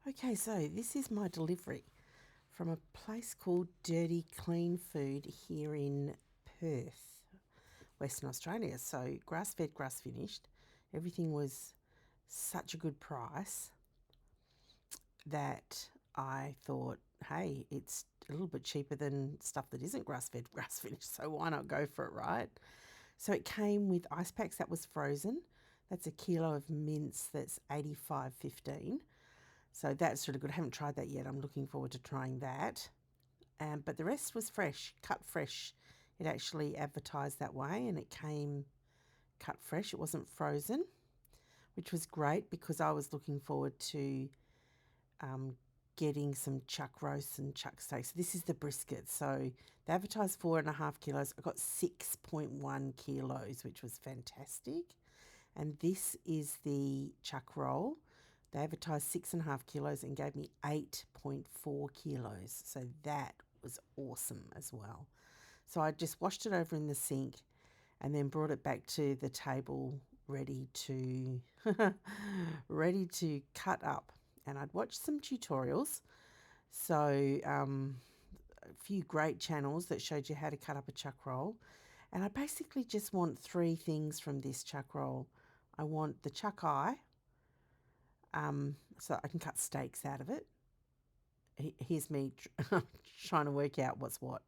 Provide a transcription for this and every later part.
Okay, so this is my delivery from a place called Dirty Clean Food here in Perth, Western Australia. So grass fed, grass finished. Everything was such a good price that I thought, hey, it's a little bit cheaper than stuff that isn't grass fed, grass finished. So why not go for it, right? So it came with ice packs that was frozen. That's a kilo of mince that's 85.15. So that's really good. I haven't tried that yet. I'm looking forward to trying that. But the rest was fresh, cut fresh. It actually advertised that way and it came cut fresh. It wasn't frozen, which was great because I was looking forward to getting some chuck roasts and chuck steaks. So this is the brisket. So they advertised 4.5 kilos. I got 6.1 kilos, which was fantastic. And this is the chuck roll. They advertised 6.5 kilos and gave me 8.4 kilos. So that was awesome as well. So I just washed it over in the sink and then brought it back to the table ready to ready to cut up. And I'd watched some tutorials. So a few great channels that showed you how to cut up a chuck roll. And I basically just want three things from this chuck roll. I want the chuck eye, so I can cut steaks out of it. Here's me trying to work out what's what,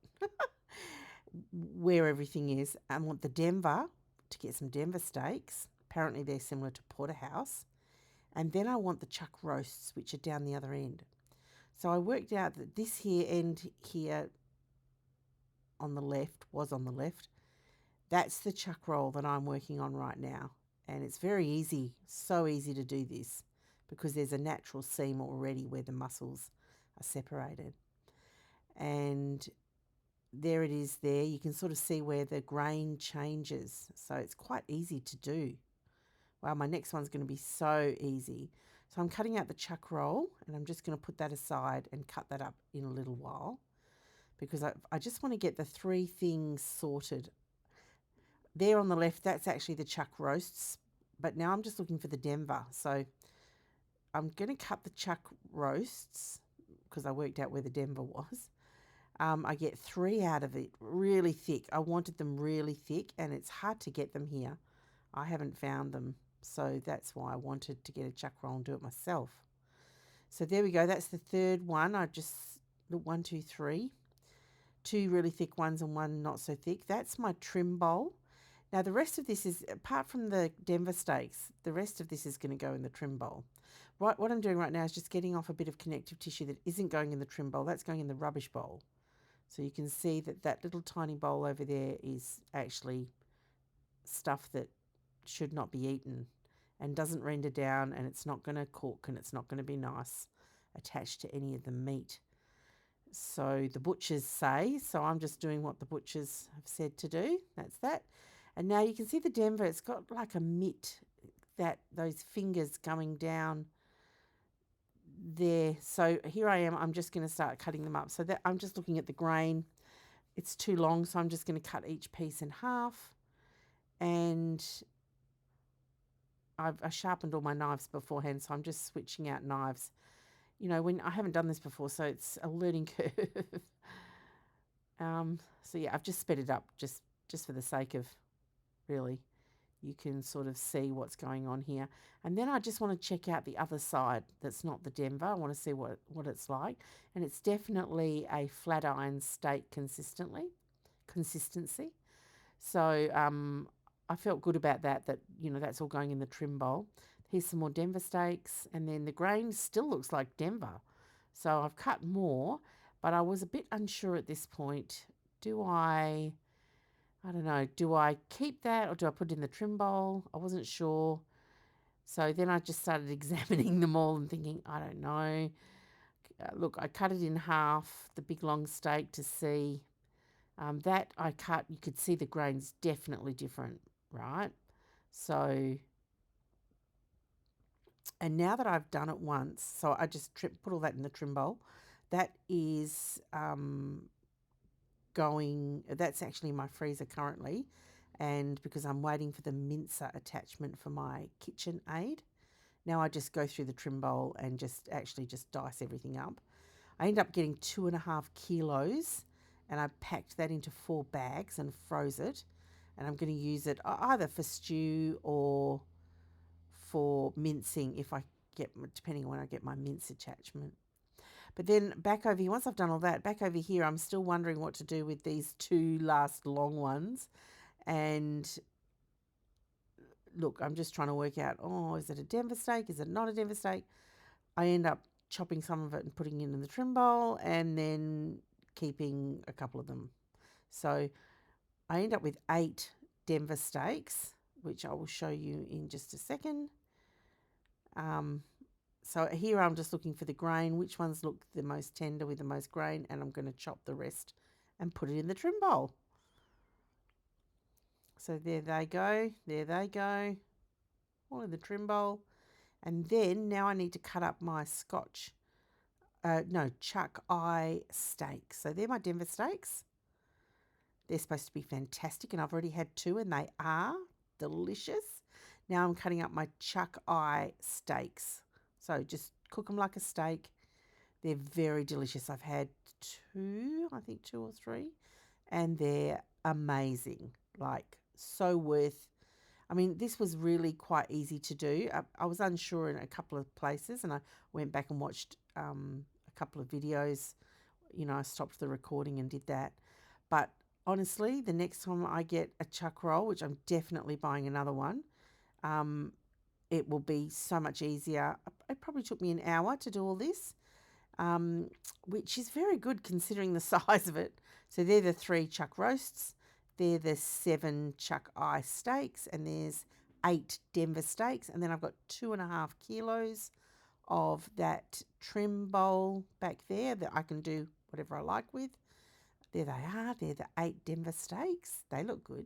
where everything is. I want the Denver to get some Denver steaks. Apparently they're similar to porterhouse. And then I want the chuck roasts, which are down the other end. So I worked out that this here end here on the left was on the left. That's the chuck roll that I'm working on right now. And it's very easy, so easy to do this because there's a natural seam already where the muscles are separated. And there it is there. You can sort of see where the grain changes. So it's quite easy to do. Wow, my next one's going to be so easy. So I'm cutting out the chuck roll and I'm just going to put that aside and cut that up in a little while because I just want to get the three things sorted. There on the left, that's actually the chuck roasts, but now I'm just looking for the Denver. So I'm going to cut the chuck roasts because I worked out where the Denver was. I get three out of it, really thick. I wanted them really thick, and it's hard to get them here. I haven't found them, so that's why I wanted to get a chuck roll and do it myself. So there we go. That's the third one. I just, 1, 2, 3. Two really thick ones and one not so thick. That's my trim bowl. Now the rest of this is, apart from the Denver steaks, the rest of this is going to go in the trim bowl. Right, what I'm doing right now is just getting off a bit of connective tissue that isn't going in the trim bowl. That's going in the rubbish bowl. So you can see that that little tiny bowl over there is actually stuff that should not be eaten and doesn't render down, and it's not going to cook, and it's not going to be nice attached to any of the meat. So the butchers say, so I'm just doing what the butchers have said to do. That's that. And now you can see the Denver, it's got like a mitt, that those fingers coming down there. So here I am, I'm just going to start cutting them up. So that I'm just looking at the grain. It's too long, so I'm just going to cut each piece in half. And I sharpened all my knives beforehand, so I'm just switching out knives. You know, when I haven't done this before, so it's a learning curve. So yeah, I've just sped it up just for the sake of, really, you can sort of see what's going on here. And then I just want to check out the other side that's not the Denver. I want to see what it's like. And it's definitely a flat iron steak consistency. So I felt good about that, you know, that's all going in the trim bowl. Here's some more Denver steaks. And then the grain still looks like Denver. So I've cut more, but I was a bit unsure at this point. I don't know, do I keep that or do I put it in the trim bowl? I wasn't sure. So then I just started examining them all and thinking, I don't know. Look, I cut it in half, the big long steak, to see. That I cut, you could see the grain's definitely different, right? So, and now that I've done it once, so I just put all that in the trim bowl. That is that's actually in my freezer currently, and because I'm waiting for the mincer attachment for my KitchenAid, Now I just go through the trim bowl and just dice everything up. I end up getting 2.5 kilos, and I packed that into 4 bags and froze it. And I'm going to use it either for stew or for mincing if I get, depending on when I get my mince attachment. But then back over here, once I've done all that, back over here, I'm still wondering what to do with these 2 last long ones. And look, I'm just trying to work out, is it a Denver steak? Is it not a Denver steak? I end up chopping some of it and putting it in the trim bowl and then keeping a couple of them. So I end up with 8 Denver steaks, which I will show you in just a second. So here I'm just looking for the grain, which ones look the most tender with the most grain, and I'm going to chop the rest and put it in the trim bowl. So there they go, all in the trim bowl. And then now I need to cut up my chuck eye steaks. So they're my Denver steaks. They're supposed to be fantastic, and I've already had 2 and they are delicious. Now I'm cutting up my chuck eye steaks. So just cook them like a steak. They're very delicious. I've had 2, I think 2 or 3, and they're amazing. Like, so worth. I mean, this was really quite easy to do. I was unsure in a couple of places, and I went back and watched a couple of videos. I stopped the recording and did that. But honestly, the next time I get a chuck roll, which I'm definitely buying another one, it will be so much easier. It probably took me an hour to do all this, which is very good considering the size of it. So they're the 3 chuck roasts. They're the 7 chuck eye steaks, and there's 8 Denver steaks. And then I've got 2.5 kilos of that trim bowl back there that I can do whatever I like with. There they are. They're the 8 Denver steaks. They look good.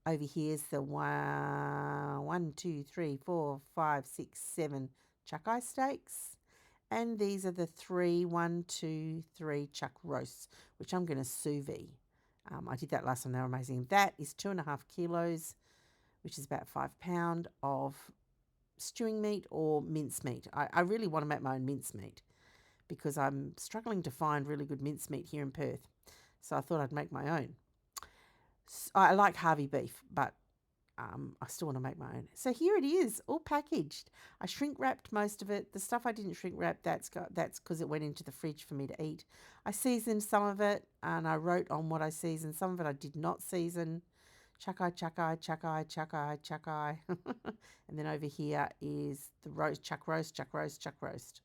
Over here's the 1, 2, 3, 4, 5, 6, 7 chuck eye steaks. And these are the 1, 2, 3 chuck roasts, which I'm going to sous vide. I did that last time. They were amazing. That is 2.5 kilos, which is about £5 of stewing meat or mince meat. I really want to make my own mince meat because I'm struggling to find really good mince meat here in Perth. So I thought I'd make my own. I like Harvey beef, but I still want to make my own. So here it is, all packaged. I shrink wrapped most of it. The stuff I didn't shrink wrap, that's because it went into the fridge for me to eat. I seasoned some of it, and I wrote on what I seasoned. Some of it I did not season. Chuck eye, chuck eye, chuck eye, chuck eye, chuck eye. And then over here is the roast, chuck roast, chuck roast, chuck roast.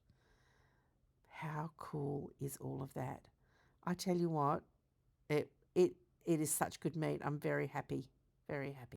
How cool is all of that? I tell you what, it is such good meat. I'm very happy, very happy.